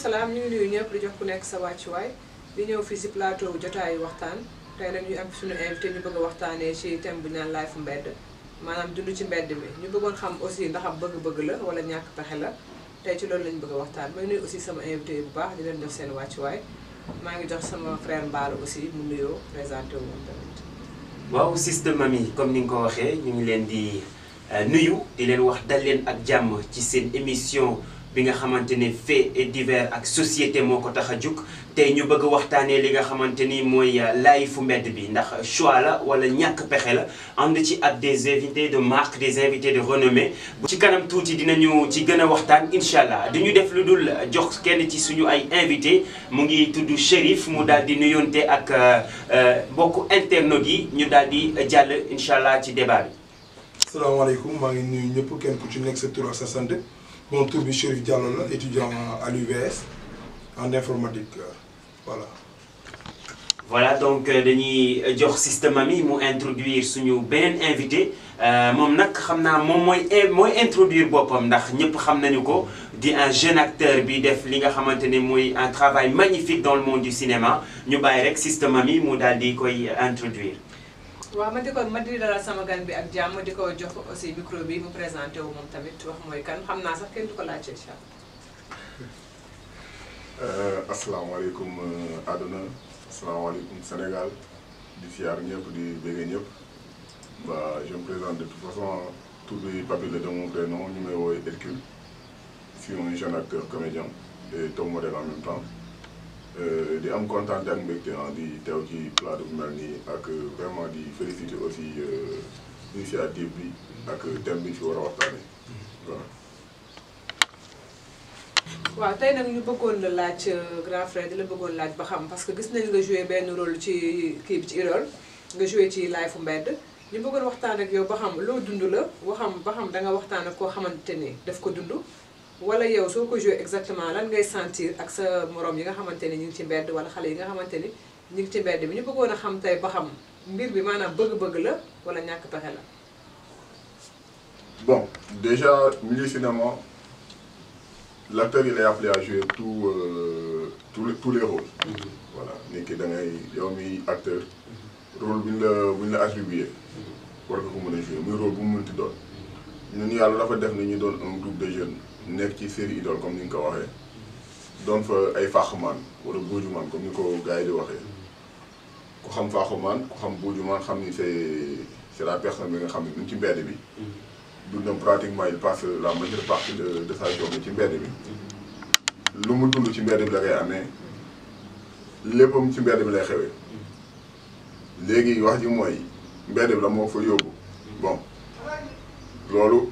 salaam ñu ngi nuyu ñëpp di jox ku nekk sa wàccuwaay di ñëw fii si plateau jotaayu waxtaan tey nag ñu am suñu invité ñu bëgg a waxtaanee ci thème bu ñu naan life mbedd maanaam dund ci mbedd mi ñu bëggoon xam aussi ndax am bëgg-bëgg la wala ñàkk pexe la tey ci loolu lañu bëgg a waxtaan may nuyu aussi sama invité bu baax di leen jox seen wàccuwaay maa ngi jox sama frère Mballo aussi mu nuyoo présenté wu moom tamit. waaw Sister Mamy comme ni nga ko waxee ñu ngi leen di nuyu di leen wax dal leen ak jàmm ci seen émission bi nga xamante ne faits et divers ak société moo ko tax a jug tey ñu bëgg waxtaanee li nga xamante ni mooy life mbedd bi ndax choix la wala ñàkk pexe la ànd ci ak des invités de marque des invités de renommée. ci kanam tuuti dinañu ci gën a waxtaan incha allah du ñu def lu dul jox kenn ci suñu ay invité mu ngi tudd Chérif mu daal di nuyonte ak mbokku internautes yi ñu daal di jàll incha allah ci débat bi. salaamaaleykum maa ngi nuyu ñëpp kenn ku ci nekk sa tur ak sa sant mon tour bi Chérif Diallo la étudiant à l'UVS en informatique voilà. voilà donc dañuy jox Sister Mamy mu introduire suñu beneen invité moom nag xam naa moom mooy introduire boppam ndax ñëpp xam nañu ko di un jeune acteur bi def li nga xamante ne mooy un travail magnifique dans le monde du cinéma ñu bàyyi rek Sister Mamy mu daal di koy introduire. waaw ma di dalal sama gan bi ak jàmm di ko jox aussi micro bi mu présenté wu moom tamit wax mooy kan xam naa sax kenn du ko laajte incha allah. asalaamaaleykum àdduna asalaamaaleykum Sénégal di siyaar ñëpp di bëgg ñëpp bah je me présente de toute façon tout bi Papy de mon prénom ñu may woowee Hercule je suis un jeune acteur comédien et top modèle en même temps. di am kontaan ak mbégte di teew ci plateau bu mel nii ak vraiment di féliciter aussi initiative bi ak thème bi fi war a waxtaanee voilà. waaw tey nag ñu bëggoon la laaj grand frère di la bëggoon laaj ba xam parce que gis nañ nga joué benn rôle ci kii bi ci Idole nga joué ci life mbedd ñu bëggoon waxtaan ak yow ba xam loo dund la ba xam da nga waxtaan ak koo xamante ni daf ko dund. wala yow soo ko joué exactement lan ngay sentir ak sa morom yi nga xamante ni ñu ngi ci mbedd wala xale yi nga xamante ni ñu ngi ci mbedd bi ñu bëggoon a xam tey ba xam mbir bi maanaam bëgg-bëgg la wala ñàkk pexe la. bon déjà milieu cinéma l'acteur il est appelé à jouer tous les rôles. voilà nit ki da ngay yow mi acteur rôle bu ñu la attribué war nga ko mën a joué muy rôle bu mu mënti doon ñun yàlla dafa def na ñu doon un groupe de jeunes. nekk ci série Idole comme ni nga ko waxee doon fa ay faaxumaan wala buujumaan comme ni ko gars yi di waxee ku xam faaxumaan ku xam buujumaan xam ni c'est la personne bi nga xam ne ñu ci mbedd bi dundam pratiquement il passe la majeure partie de sa journée ci mbedd bi lu mu dund ci mbedd bi la koy amee léppam ci mbedd bi lay xewee léegi wax ji mooy mbedd bi la moo fa yóbbu bon loolu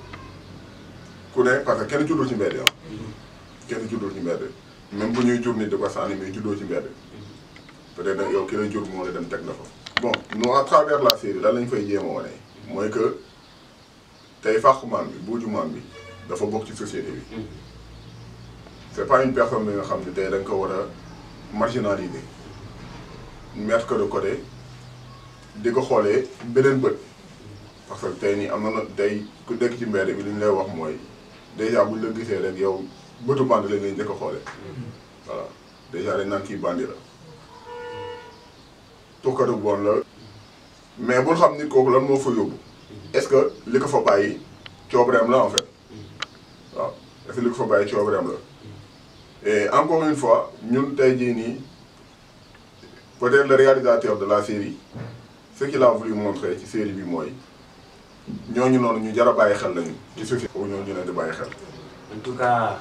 ku ne parce que kenn juddoo ci mbedd kenn juddoo ci mbedd même bu ñuy jur nit di ko sànni mais juddoo ci mbedd peut-être nag yow ki la jur moo la dem teg la fa. bon nous à travers la série lan lañ fay jéem a wane mooy que tey fàqumaan bi buujumaan bi dafa bokk ci société bi c'est pas une personne bi nga xam ne tey da nga ko war a marginaliser mettre ko de côté di ko xoolee beneen bët parce que tey nii am na tey ku dëkk ci mbedd bi li ñu lay wax mooy. déjà buñ la gisee rek yow bëtu bandi lañ lay njëkk a xoole voilà déjà dañ naan kii bandi la tukkatu bon la mais bul xam nit kooku lan moo fa yóbbu est-ce que li ko fa bàyyi coobareem la en fait waaw est-ce que li ko fa bàyyi coobareem la et encore une fois ñun tey jii nii peut-être le réalisateur de la série ce qu'il a voulu montrer ci série bi mooy ñooñu noonu ñu jar a bàyyi xel lañu ci société boobu ñooñu leen di bàyyi xel. en tout cas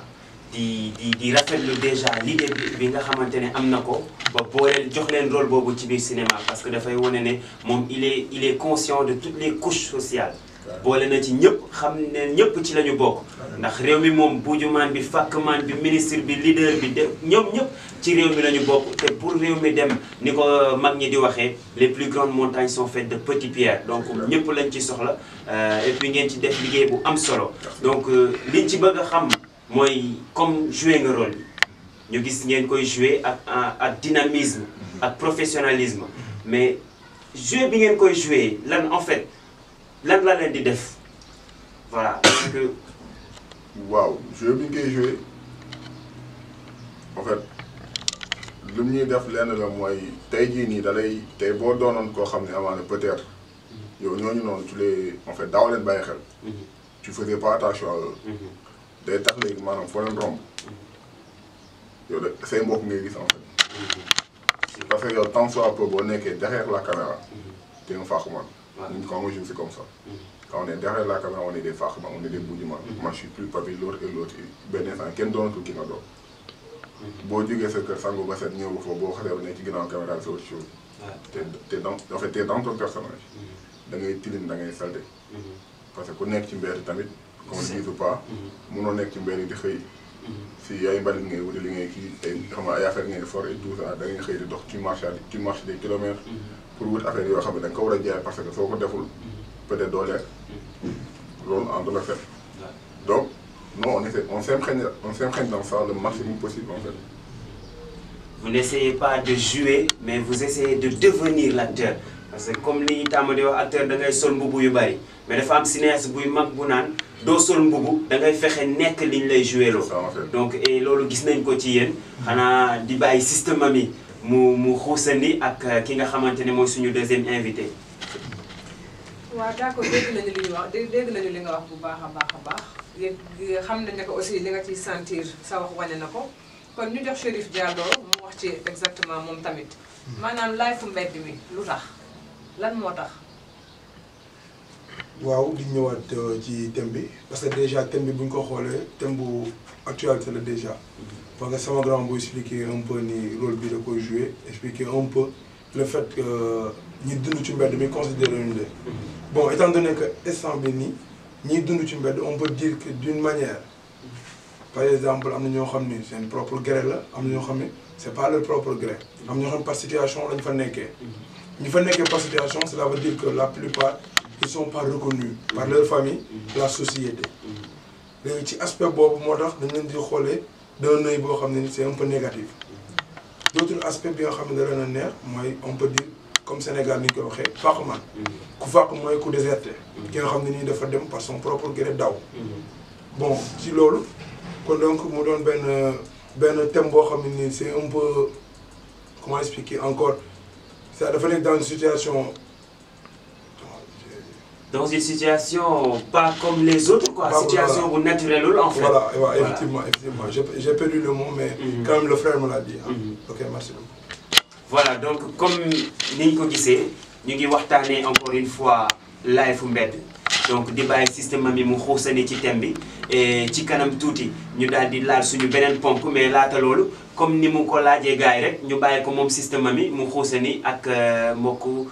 di rafetlu déjà l'idée bi nga xamante ne am na ko ba boole jox leen rôle boobu ci biir cinéma parce que dafay wane ne moom il est conscient de toutes les couches sociales. boole na ci ñëpp xam ne ñëpp ci la ñu bokk. ndax réew mi moom buujumaan bi fàkkmaan bi ministre bi leader bi de ñoom ñëpp ci réew mi la ñu bokk te pour réew mi dem ni ko mag ñi di waxee les plus grandes montagnes sont faites de petites pierres donc ñëpp lañ ci soxla et puis ngeen ci def liggéey bu am solo donc liñ ci bëgg a xam mooy comme jouer nga rôle bi ñu gis ngeen koy jouer ak dynamisme ak professionnalisme mais jouer bi ngeen koy jouer lan en fait lan la leen di def voilà parce que waaw jeu bi ñu koy joué en fait lu ñuy def lenn la mooy tey jii nii da lay tey boo doonoon koo xam ne amaana peut-être yow ñooñu noonu tu les en fait daaw leen bàyyi xel. tu faisais pas attention à eux. day tax léegi maanaam foo leen romb yow de say mbokk ngay gis en fait. parce que yow tant soit peu boo nekkee derrière la caméra. t'es un faaxuman. Quand moi je suis comme ça. Quand on est derrière la caméra, on est des faaxuman, on est des boudimans. Moi je suis plus papi, l'autre et l'autre. Ben instant kenn doonatul ki nga doon. boo jógee sa kër sangu ba set ñëw ba foofu boo xasee ba nekk ci ginnaaw caméra c'est autre chose. t'es dans ton personnage. da ngay tilim da ngay salte. parce que ku nekk ci mbedd tamit. qu'on le dise ou pas. munoo nekk ci mbedd di xëy. si ay mbalit ngay wuti li ngay kii ay xam ay affaire ngay for et tout ça da ngay xëy di dox tu marches des kilomètres. pour wut affaire yoo xam ne da nga ko war a jaay parce que soo ko deful peut-être doo lekk. loolu en la fait. donc non on s'imprègne dans ça le maximum possible en fait. Vous n'essayez pas de jouer mais vous essayez de devenir l'acteur parce que comme li ñu tàmm di wax acteur da ngay sol mbubu yu bari mais dafa am cinéaste buy mag bu naan doo sol mbubu da ngay fexe nekk liñ lay joué loo. donc et loolu gis nañ ko ci yéen xanaa di bàyyi système mi mu xuusandi ak ki nga xamante ne mooy suñu deuxième invité. waaw d'accord dégg nañu li ñu wax dégg nañu li nga wax bu baax a baax xam nañ ne ko aussi li nga ciy sentir sa wax wane na ko kon ñu jox Cherif Diallo mu wax ci exactement moom tamit maanaam life mbedd mi lu tax lan moo tax. waaw di ñëwaat ci thème bi parce que déjà thème bi bu ñu ko xoolee thème bu actualité la déjà. parce que sama grand bu expliquer un peu ni rôle bi da koy jouer expliquer un peu le fait que ñi dund ci mbedd mi considéré ñu de. bon étant donné que instant bi nii ñiy dund ci mbedd on peut dire que d'une manière par exemple am na ñoo xam ni seen propre gré la am na ñoo xam ne c'est pas leur propre gré am na ñoo xam ne par situation lañ fa nekkee. ñi fa nekkee par situation cela veut dire que la plupart ils sont pas reconnus par leur famille la société. léegi ci aspect boobu moo tax dañ leen di xoolee d'un œil boo xam ne c'est un peu négatif. d'autres aspects bi nga xam ne da leen a neex mooy on peut dire comme Sénégal ni ñu koy waxee faaxumaan. ku fàq mooy ku déserté. ki nga xam ne nii dafa dem par son propre gré daw. bon ci loolu kon donc mu doon benn thème boo xam ne nii c'est un peu comment expliquer encore ça dafa nekk dans une situation. Dans une situation pas comme les autres quoi. Pas situation bu naturelle en fait. Voilà, effectivement. J'ai perdu le mot mais quand même le frère me l'a dit. Ok, merci beaucoup. Voilà, donc comme ni ñu ko gisee ñu ngi waxtaanee encore une fois life mbedd donc di bàyyi système mi mu xuusani ci thème bi et ci kanam tuuti ñu daal di laal suñu beneen ponk mais laata loolu comme ni mu ko laajee gars yi rek ñu bàyyi ko moom système mi mu xuusani ak mbokku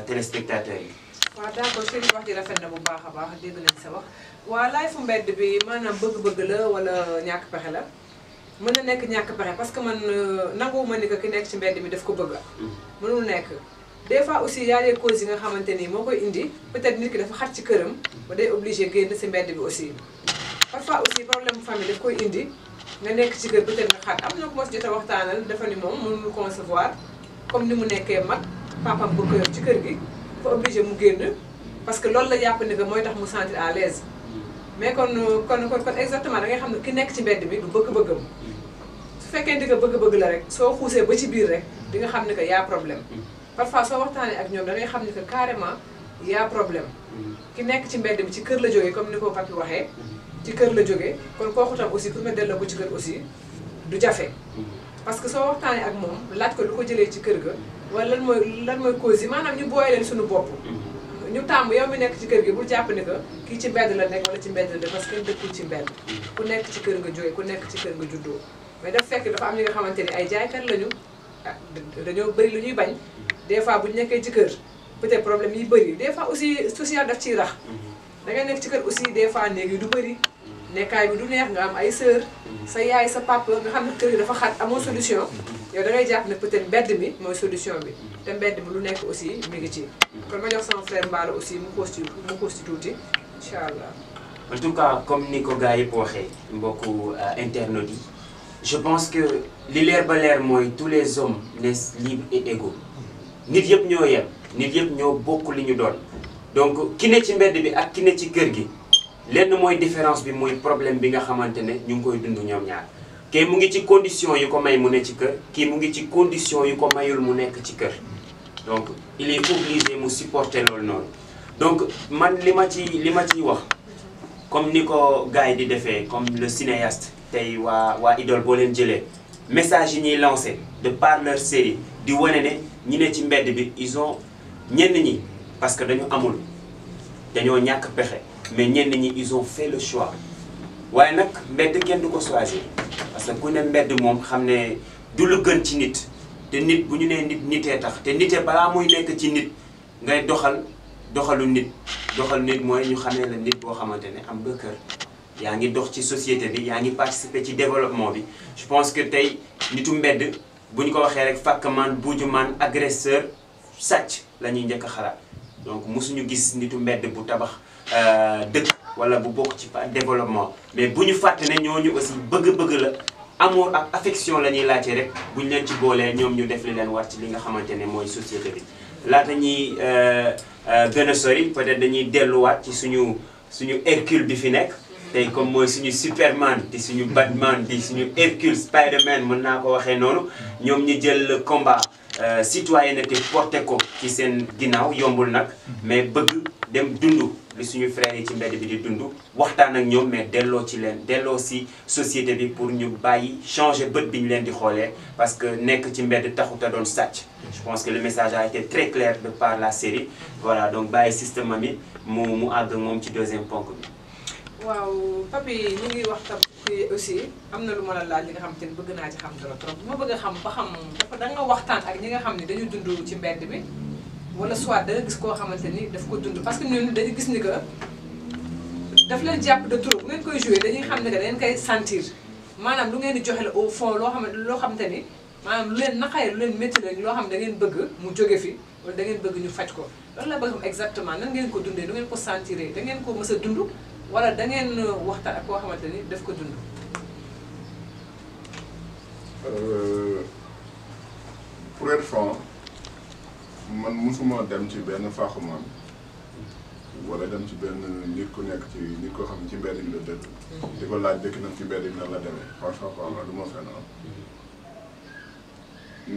téléspectateurs yi. waaw d'accord Cherif wax ji rafet na bu baax a baax dégg nañ sa wax waa life mbedd bi maanaam bëgg-bëgg la wala ñàkk pexe la mën na nekk ñàkk pexe parce que man nanguwuma ni que ki nekk ci mbedd mi daf ko bëgg mënul nekk des fois aussi y a des causes yi nga xamante ni moo koy indi peut-être nit ki dafa xat ci këram ba day obligé génn ci mbedd bi aussi parfois aussi problème famille daf koy indi nga nekk ci kër peut-être nga xat am na ko mos jot a waxtaanal dafa ni moom mënul concevoir comme ni mu nekkee mag papam bëgg ko yor ci kër gi dafa obligé mu génn parce que loolu la jàpp ni que mooy tax mu sentir à l'aise mais kon exactement da ngay xam ne ki nekk ci mbedd bi du bëgg-bëggam su fekkee ni que bëgg-bëgg la rek soo xuusee ba ci biir rek di nga xam ne que y a problème parfois soo waxtaanee ak ñoom da ngay xam ne que carrément y a problème ki nekk ci mbedd bi ci kër la jógee comme ni ko papi waxee ci kër la jógee kon kooku tam aussi pour nga delloo ko ci kër aussi du jafe parce que soo waxtaanee ak moom laaj ko lu ko jëlee ci kër ga wala lan mooy cause yi maanaam ñu booy leen suñu bopp ñu tàmm yow mi nekk ci kër gi bul jàpp ni que kii ci mbedd la nekk wala ci mbedd la nekk parce que kenn dëkkul ci mbedd ku nekk ci kër nga jógee ku nekk ci kër nga juddoo mais daf fekk dafa am ñi nga xamante ni ay jaaykat lañu dañoo bëri lu ñuy bañ des fois bu ñu nekkee ci kër peut-être problème yi bëri des fois aussi social daf ciy rax da ngay nekk ci kër aussi des fois néeg yi du bëri nekkaay bi du neex nga am ay sœur sa yaay sa papa nga xam ne kër gi dafa xat amoo solution yow da ngay jàpp ne peut-être mbedd mi mooy solution bi te mbedd mi lu nekk aussi mi ngi ci kon ma jox sama frère Mballo aussi mu xuus ci tuuti incha allah. En tout cas comme ni ko gars yëpp waxee mbokku internautes yi je pense que li leer ba leer mooy tous les hommes naissent libres et égaux nit yëpp ñoo yem nit yëpp ñoo bokk li ñu doon donc ki ne ci mbedd bi ak ki ne ci kër gi lenn mooy différence bi mooy problème bi nga xamante ne ñu ngi koy dund ñoom ñaar kii mu ngi ci condition yu ko may mu ne ci kër kii mu ngi ci condition yu ko mayul mu nekk ci kër donc il est obligé mu supporter loolu noonu donc man li ma ciy wax comme ni ko gars yi di defee comme le cinéaste tey waa Idole boo leen jëlee message yi ñuy lancé de par leur série di wane ne ñi ne ci mbedd bi ils ont ñenn ñi parce que dañu amul dañoo ñàkk pexe mais ñenn ñi ils ont fait le choix waaye nag mbedd kenn du ko choisir parce que ku ne mbedd moom xam ne du lu gën ci nit te nit bu ñu nee nit nitee tax te nitee balaa muy nekk ci nit ngay doxalu nit mooy ñu xamee la nit boo xamante ne am nga kër yaa ngi dox ci société bi yaa ngi participer ci développement bi je pense que tey nitu mbedd bu ñu ko waxee rek fàkkamaan buujumaan agresseur sàcc la ñuy njëkk a xalaat donc mosuñu gis nitu mbedd bu tabax dëkk wala bu bokk ci développement mais bu ñu fàtte ne ñooñu aussi bëgg-bëgg la amour ak affection la ñuy laajte rek bu ñu leen ci boolee ñoom ñu def li leen war ci li nga xamante ne mooy société bi laata ñuy gën a sori peut-être dañuy delluwaat ci suñu Hercule bi fi nekk tey comme mooy suñu Superman di suñu Batman di suñu Hercule Spider-Man mën naa ko waxee noonu ñoom ñu jël le combat citoyenneté porté ko ci seen ginnaaw yombul nag mais bëgg dem dund li suñu frères yi ci mbedd bi di dund waxtaan ak ñoom mais delloo si société bi pour ñu bàyyi changer bët bi ñu leen di xoolee parce que nekk ci mbedd taxut a doon sàcc. Je pense que le message a été très clair de par la série voilà donc bàyyi système ami mu àgg moom ci deuxième ponk bi. waaw papi ñu ngi wax tam aussi am na lu ma la laaj li nga xam te ne bëgg naa ci xam dara trop bu ma bëgg a xam ba xam dafa da nga waxtaan ak ñi nga xam ne dañu dund ci mbedd bi wala soit da nga gis koo xamante ni daf ko dund parce que ñun dañu gis ni que daf leen jàpp de trop bu ngeen koy joué dañuy xam ne que da ngeen koy sentir maanaam lu ngeen di joxe la au fond loo xamante ni maanaam lu leen naqaree lu leen métti la loo xam ne da ngeen bëgg mu jóge fi wala da ngeen bëgg ñu faj ko loolu la bëgg xam exactement nan ngeen ko dundee nu ngeen ko sentiree da ngeen ko mës a dund wala da ngeen waxtaan ak koo xamante ni daf ko dund. Pour être franc man musuma dem ci benn faaxumaan wala dem ci benn nit ku nekk ci nit koo xam ne ci mbedd bi la dëkk. di ko laaj dëkk na ci mbedd bi nan la demee franchement parlant du ma fenn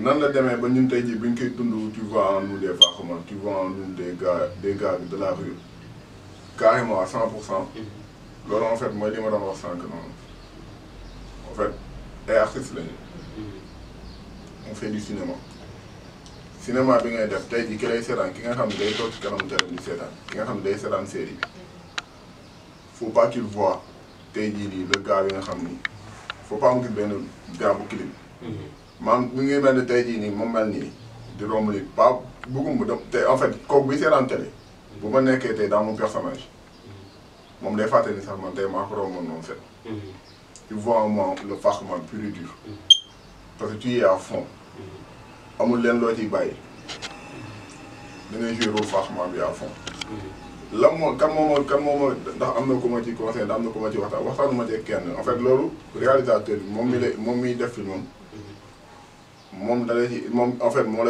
nan la demee ba ñun tey jii bi ñu koy dund tu vois en nous des faaxumaan tu vois en nous des gars de la rue. Carrément à 100%. Loolu en fait mooy li ma doon wax sànq noonu en fait ay artistes lañu. on fait du cinéma. cinéma bi ngay def tey jii ki lay seetaan ki nga xam ne day toog ci kanam télé di seetaan ki nga xam ne day seetaan série faut pas qu'il voit tey jii nii le gars bi nga xam ni faut pas mu gis benn gars bu clip. maam mi ngi mel ni tey jii nii moom mel nii di romb nit pas bëggum mu dem tey en fait kooku bi seetaan télé. bu ma nekkee tey dans mon personnage moom day fàtte ni sax man tey maa ko romboon noonu fait. tu vois en moi le faaxumaan pur et dur. parce que tu es à fond. amul leen loo ciy bàyyi. da ngay jouer rôle faaxumaan bi à fond. lan moo kan moo ndax am na ku ma ci conseil ndax am na ku ma ci waxtaanu ma ci kenn en fait loolu réalisateur bi moom miy def film moom da lay ci moom en fait moo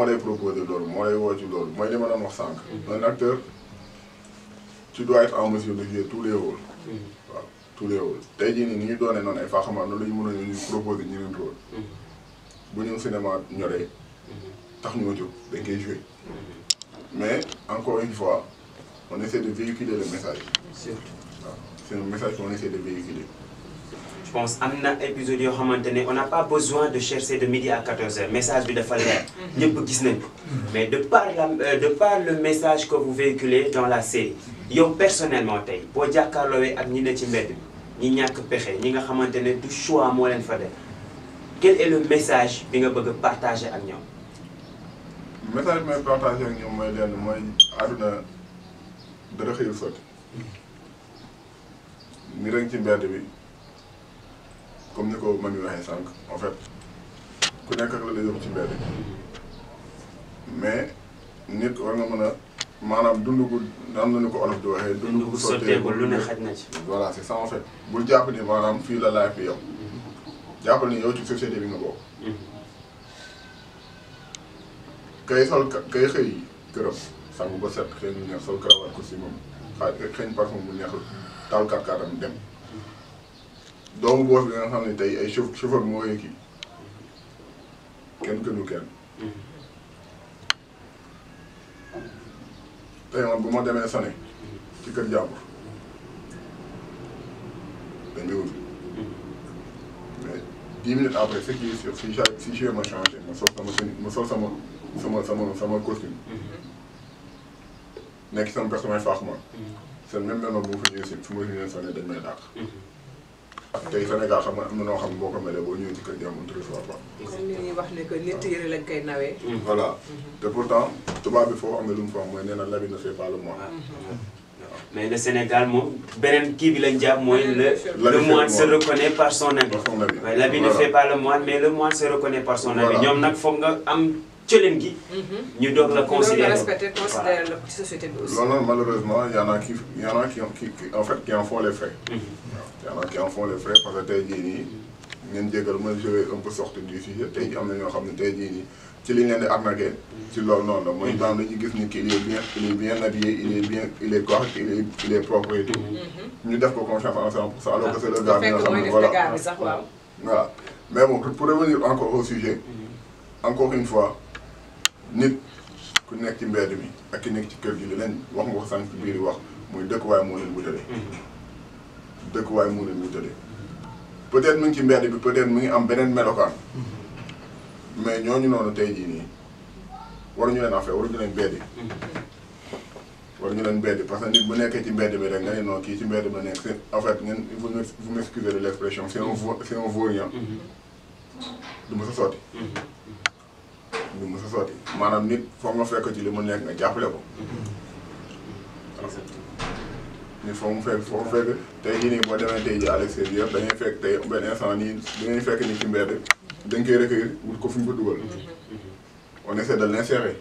lay proposer loolu moo lay woo ci loolu mooy li ma doon wax sànq. un acteur tu dois être en mesure de jouer tous les rôles. waaw tous les rôles tey jii nii ni ñu doonee noonu ay faaxamaan noonu la ñu mën a ñu proposer ñeneen rôle. bu ñu cinéma ñoree tax ñu jóg dañ koy jouer mais encore une fois on essaie de véhiculer le message. waaw c'est un message qu'on essaie de véhiculer. Je pense am na épisode yoo xamante ne on n'a pas besoin de chercher de midi à 14h message bi dafa leer ñëpp gis nañ ko mais de par le message que vous véhiculez dans la série yow personnellement tey boo jàkkaarloowee ak ñi ne ci mbedd bi ñi ñàkk pexe ñi nga xamante ne du choix moo leen fa def quel est le message bi nga bëgg a partager ak ñoom. message bi may partager ak ñoom mooy lenn mooy àdduna dara xëyul sotti ni rek ci mbedd bi. comme ni ko mami waxee sànq en fait ku nekk ak la lay yóbbu ci mbedd mais nit war nga mën a maanaam dund gu am na ni ko olof di waxee. dund gu sotteegul lu ne xaj na ci. voilà c'est ça en fait bul jàpp ni maanaam fii la laay fi yow jàppal ni yow ci société bi nga bokk. kay xëy këram sangu ba set xëy na neex sol karawaat ko si moom xëy parfum bu neex taal kàrkaaram dem. doomu boos bi nga xam ne tey ay chauffeur moo yëg kii kenn gënu kenn. tey man bu ma demee Sané ci kër jàmbur dañ may wut mais 10 minutes après ce qui est sûr si je ma changé ma sol sama costume nekk sama personnage faaxuma seen même bu ma fa ñëwee si fu ma ñëwee Sané dañ may dàq. ak tey Sénégal xam nga am na noo xam ne boo ko melee boo ñëwee ci kër jàmbur on te reçoit pas. comme ni ñuy wax ne que nit yëre lañ koy nawee. voilà te pourtant tubaab bi foofu am na lu mu fa am mooy nee na l'habit ne fait pas le moine. mais le Sénégal moom beneen kii bi lañ jàpp mooy le moine se reconnaît par son habit. L'habit ne fait pas le moine mais le moine se reconnaît par son habit. ñoom nag foog nga am cëleen gi. ñu doog la considérer respecter considérer la ci société bi aussi. loolu malheureusement y en a qui en fait qui en font les frais. y en a qui en font les frais parce que tey jii nii ngeen jégal ma je vais un peu sortir du sujet tey jii am na ñoo xam ne tey jii nii ci li ñu leen di arnaqué ci loolu noonu la mooy daam dañuy gis ni que il est bien habillé il est correct il est propre et tout. ñu def ko confiance en 100% alors que c'est le gars bi nga xam ne voilà mais bon pour revenir encore au sujet encore une fois nit ku nekk ci mbedd mi ak ki nekk ci kër gi li leen wax nga ko sànq ci biir wax muy dëkkuwaay moo leen wutale. dëkkuwaay moo leen wutale peut-être mu ngi ci mbedd bi peut-être mu ngi am beneen melokaan mais ñooñu noonu tey jii nii waruñu leen affaire waruñu leen beddi waruñu leen beddi parce que nit bu nekkee ci mbedd bi rek nga ne non kii ci mbedd bi la nekk c'est en fait ngeen vous m'excusez de l'expression c'est un vaurien du ma sa sotti du ma sa sotti maanaam nit foog nga fekk ci li mu nekk nga jàppale ko nit foog mu fekk tey jii nii boo demee tey jii à l'extérieur dañuy fekk tey benn instant nii dañuy fekk ni ci mbedd dañ koy recueillir wut ko fu ñu ko dugal on essaie de l'insérer.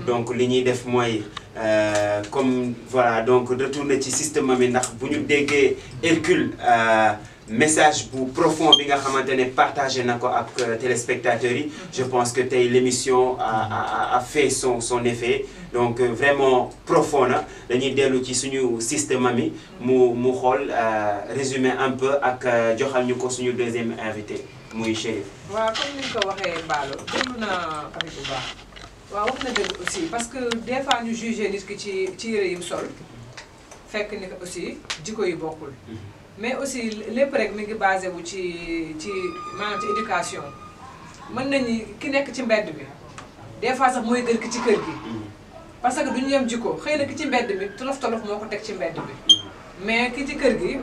donc li ñuy def mooy comme voilà donc retourner ci système bi ndax bu ñu déggee Hercule message bu profond bi nga xamante ne partagé na ko ak téléspectateurs yi je pense que tey l'émission a fait son effet donc vraiment profond na dañuy dellu ci suñu système mi mu xool résumer un peu ak joxal ñu ko suñu deuxième invité muy Chérif. waaw comme ni nga ko waxee Mballo déglu naa Pape bu baax waaw wax na dëgg aussi parce que des fois ñu jugé nit ki ci yére yi mu sol fekk ni que aussi jikko yi bokkul. mais aussi lépp rek mi ngi basé wu ci maanaam ci éducation mën nañu ki nekk ci mbedd bi des fois sax mooy gën ki ci kër gi parce que duñu yem jikko xëy na ki ci mbedd bi tolof moo ko teg ci mbedd bi mais ki ci kër gi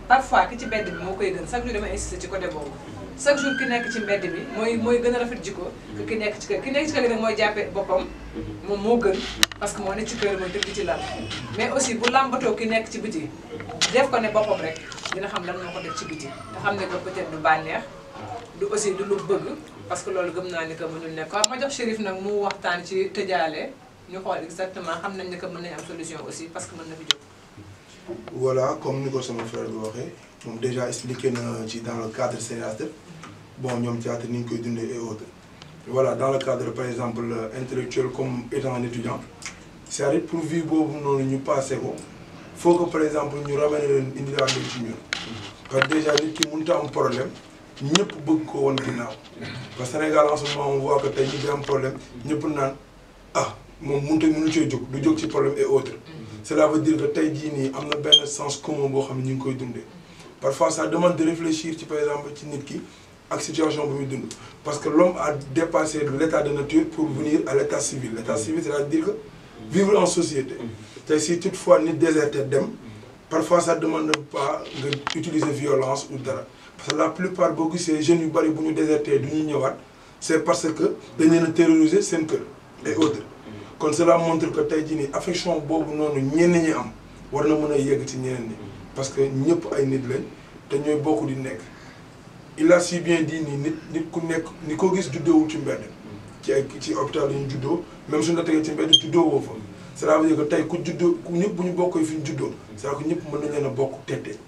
parfois ki ci mbedd bi moo koy gën chaque jour dama insister ci côté boobu chaque jour ki nekk ci mbedd bi mooy gën a rafet jikko que ki nekk ci kër gi nag mooy jàppee boppam moom moo gën parce que moo nekk ci kër mooy dëgg ci lal mais aussi bu làmbatoo ki nekk ci biti def ko ne boppam rek dina xam lan moo ko def ci biti te xam ne que peut-être du bànneex du aussi du lu bëgg parce que loolu gëm naa ni que mënul nekk waaw ma jox Chérif nag mu waxtaan ci tëjaale ñu xool exactement xam nañ ne que mën nañ am solution aussi parce que mën na fi jóg. voilà comme ni ko sama frère bi waxee moom déjà expliqué na ci dans le cadre théâtre bon ñoom théâtre ni ñu koy dundee et autres voilà dans le cadre par exemple intellectuel comme étant un étudiant c'est-à-dire pour vie boobu noonu ñu passé ko faut que par exemple ñu ramener leen indiwaat leen ci ñun parce que déjà nit ki mënut a am problème ñëpp bëgg ko woon ginnaaw parce que Sénégal en ce moment on voit que tey ñu ngi am problème ñëpp naan ah moom mënu cee jóg du jóg ci problème et autres cela veut dire que tey jii nii am na benn sens commun boo xam ne ñu ngi koy dundee parfois ça demande de réfléchir ci par exemple ci nit ki ak situation bu muy dund parce que l'homme a dépassé l'état de nature pour venir à l'état civil c'est-à-dire que vivre en société tey si toutefois nit déserté dem parfois ça demande pas nga utiliser violence ou dara parce que la plupart boo gisee jeunes yu bari bu ñu déserté du ñu ñëwaat c'est parce que dañ leen a terroriser seen kër et autres kon cela montre que tey jii nii affection boobu noonu ñenn ñi am war na mën a yegg ci ñeneen ñi parce que ñëpp ay nit lañ te ñooy bokk di nekk il a si bien dit nii nit ku nekk ni ko gis juddoowul ci mbedd ci hôpital yi ñu juddoo même suñu la tegee ci mbedd juddoo woo fa cela veut dire que tey ku juddoo ku ñëpp bu ñu bokkee fi ñu juddoo c'est-à-dire que ñëpp mën nañ leen a bokk tette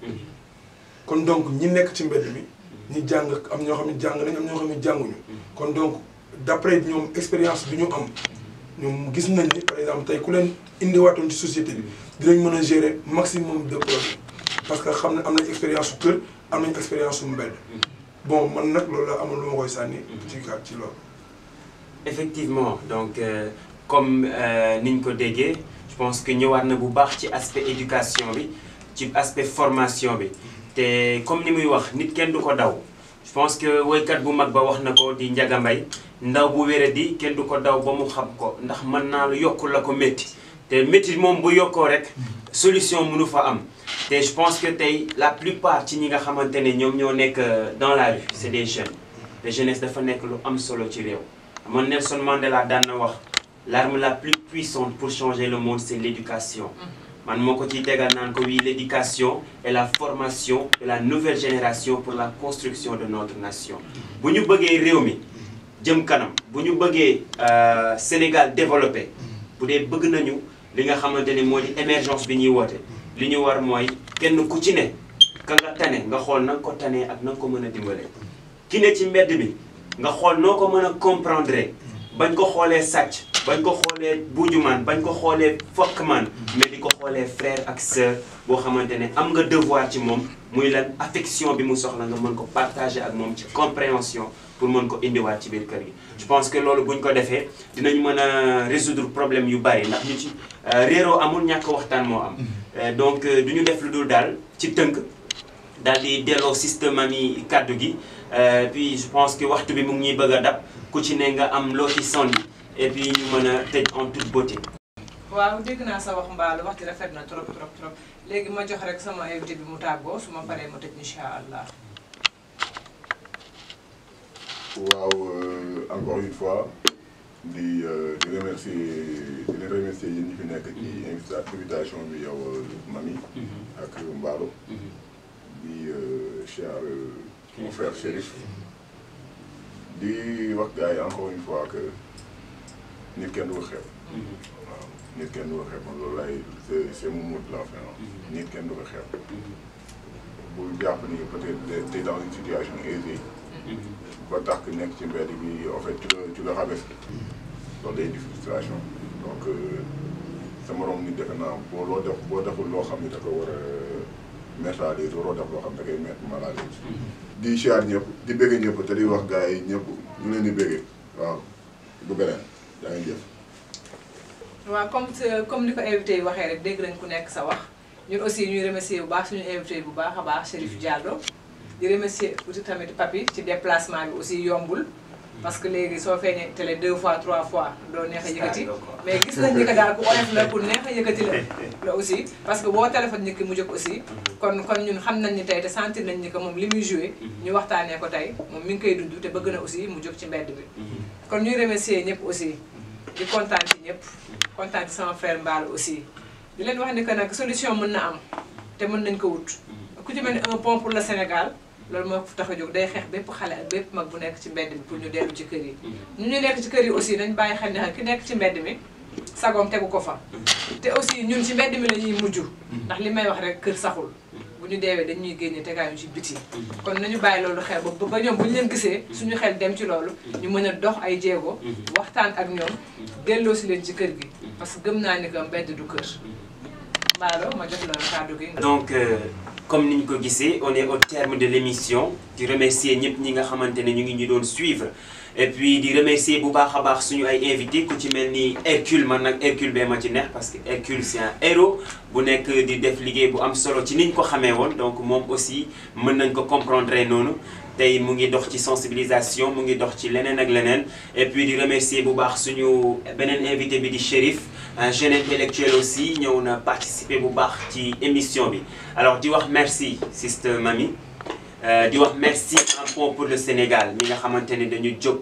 kon donc ñi nekk ci mbedd mi ñi jàng am ñoo xam ne jàng nañ am ñoo xam ne jànguñu kon donc d'après ñoom expérience bi ñu am ñoom gis nañ ni par exemple tey ku leen indiwaatoon ci société bi dinañ mën a gérer maximum de problèmes parce que xam ne am nañ expérience su kër am nañ expérience su mbedd bon man nag loolu la amul lu ma koy sànni ci loolu. Effectivement donc comme niñ ko déggee je pense que ñëwaat na bu baax ci aspect éducation bi ci aspect formation bi te comme ni muy wax nit kenn du ko daw je pense que woykat bu mag ba wax na ko di Njaga Mbay ndaw bu wéradi kenn du ko daw ba mu xam ko ndax mën naa lu yokk la ko métti te métti moom bu yokkoo rek solution mënu fa am te je pense que tey la plupart ci ñi nga xamante ne ñoom ñoo nekk dans la rue c'est des jeunes te jeunesse dafa nekk lu am solo ci réew man Nelson Mandela daan na wax l'arme la plus puissante pour changer le monde c'est l'éducation man moo ko ciy tegal naan ko oui l'éducation et la formation de la nouvelle génération pour la construction de notre nation bu ñu bëggee réew mi jëm kanam bu ñu bëggee Sénégal développé bu dee bëgg nañu li nga xamante ne moo di émergence bi ñuy woote li ñu war mooy kenn ku ci ne ka nga tane nga xool na nga ko tanee ak na nga ko mën a dimbale ki ne ci mbedd bi nga xool noo ko mën a comprendre bañ ko xoolee sàcc bañ ko xoolee buujumaan bañ ko xoolee fokkmaan mais di ko xoolee frère ak sœur boo xamante ne am nga devoir ci moom muy lan affection bi mu soxla nga mën ko partager ak moom ci compréhension pour mën ko indiwaat ci biir kër gi. je pense que loolu buñ ko defee dinañ mën a résoudre problème yu bari ndax ñu ci réeroo amul ñàkk waxtaan moo am. donc du ñu def lu dul daal ci tënk daal di delloo système ami kàddu gi puis je pense que waxtu bi mu ngi ñuy bëgg a dab ku ci ne nga am loo ci sonni et puis ñu mën a tëj en toute beauté. waaw dégg naa sa wax mbaalu wax ji rafet na trop léegi ma jox rek sama invité bi mu tàggoo su ma paree ma tëj incha allah. waaw encore une fois di remercier yéen ñi fi nekk ci invitation bi yow Mamy ak Mballo di cher mon frère Chérif di wax gars yi encore une fois que nit kenn du ko xeeb waaw nit kenn du ko xeeb man loolu lay c'est mon mot de la fin nit kenn du ko xeeb bul jàpp ni peut-être t'es dans une situation aisée ba tax que nekk ci mbedd bi en fait tu le rabaisse loolu day di frustration donc sa morom nit defe naa boo deful loo xam ne da ko war a mettre à l'aise waroo def loo xam ne da koy mettre mal à l'aise di siyaar ñëpp di bëgg ñëpp te di wax gars yi ñëpp ñu leen di bëggee waaw bu beneen daa ngi jëf. waaw comme ni ko invité yi waxee rek dégg nañ ku nekk sa wax ñun aussi ñuy remercier bu baax suñu invité bu baax a baax Chérif Diallo di remercier aussi tamit Papi ci déplacement bi aussi yombul parce que léegi soo feeñee télé 2 fois 3 fois doo neex a yëkkati mais gis nañ ni que daal ku oyof la pour neex a yëkkati la aussi parce que boo téléphone nit ki mu jóg aussi kon ñun xam nañ ni tey te sentir nañ ni que moom li muy joué ñu waxtaanee ko tey moom mi ngi koy dund te bëgg na aussi mu jóg ci mbedd bi kon ñuy remercier ñëpp aussi di kontaan ci ñëpp kontaan ci sama frère Mballo aussi di leen wax ni que nag solution mën na am te mën nañ ko wut ku ci mel ni un pont pour le Sénégal loolu moo tax a jóg day xeex bépp xale ak bépp mag bu nekk ci mbedd mi pour ñu dellu ci kër yi ñu nekk ci kër yi aussi dañ bàyyi xel ne ki nekk ci mbedd mi sagoom tegu ko fa te aussi ñun ci mbedd mi la ñuy mujj ndax li may wax rek kër saxul bu ñu deewee dañuy génne tegaayu ci biti kon nañu bàyyi loolu xel ba ñoom bu ñu leen gisee suñu xel dem ci loolu ñu mën a dox ay jéego waxtaan ak ñoom delloo si leen ci kër gi parce que gëm naa ni que mbedd du kër Mballo ma jox la kàddu gi. donc comme ni ñu ko gisee on est au terme de l'émission di remercier ñëpp ñi nga xamante ne ñu ngi ñu doon suivre et puis di remercier bu baax a baax suñu ay invités ku ci mel ni Hercule man nag Hercule bee ma ci neex parce que Hercule c'est un héros bu nekk di def liggéey bu am solo ci niñ ko xamee woon donc moom aussi mën nañ ko comprendre noonu tey mu ngi dox ci sensibilisation mu ngi dox ci leneen ak leneen et puis di remercier bu baax suñu beneen invité bi di Chérif un jeune intellectuel aussi ñëw na participer bu baax ci émission bi alors di wax merci sister Mamy di wax merci un pont pour le Sénégal mi nga xamante ne dañu jóg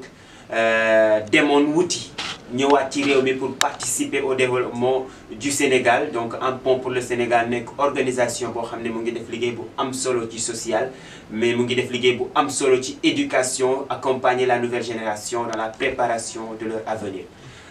demoon wuti ñëwaat ci réew mi pour participer au développement du Sénégal donc un pont pour le Sénégal nekk organisation boo xam ne mu ngi def liggéey bu am solo ci social mais mu ngi def liggéey bu am solo ci éducation accompagner la nouvelle génération dans la préparation de leur avenir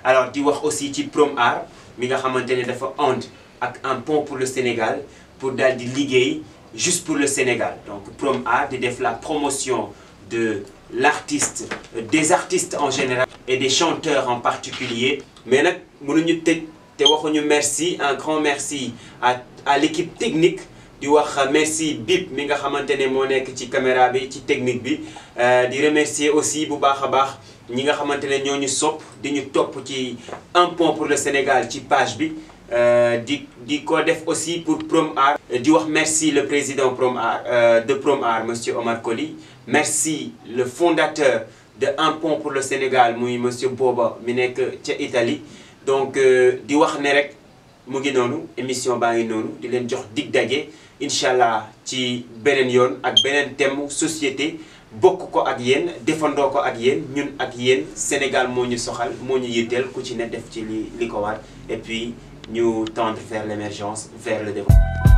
alors di wax aussi ci Prom Art mi nga xamante ne dafa ànd ak un pont pour le Sénégal pour daal di liggéey juste pour le Sénégal donc Prom Art di def la promotion de l'artiste des artistes en général et des chanteurs en particulier mais nag mënuñu tëj te waxuñu merci un grand merci à l'équipe technique di wax merci Bip mi nga xamante ne moo nekk ci caméra bi ci technique bi di remercier aussi bu baax a baax ñi nga xamante ne ñoo ñu sopp di ñu topp ci un pont pour le Sénégal ci page bi di ko def aussi pour Prom Art di wax merci le président Prom Art de Prom Art monsieur Omar Koli merci le fondateur de un pont pour le Sénégal muy monsieur Boba mi nekk ca Italie donc di wax ne rek mu ngi noonu émission baa ngi noonu di leen jox dig daje incha allah ci beneen yoon ak beneen thème société bokk ko ak yéen defandoo ko ak yéen ñun ak yéen Sénégal moo ñu soxal moo ñu yitteel ku ci ne def ci li ko war et puis ñu tendre vers l'émergence vers le développement.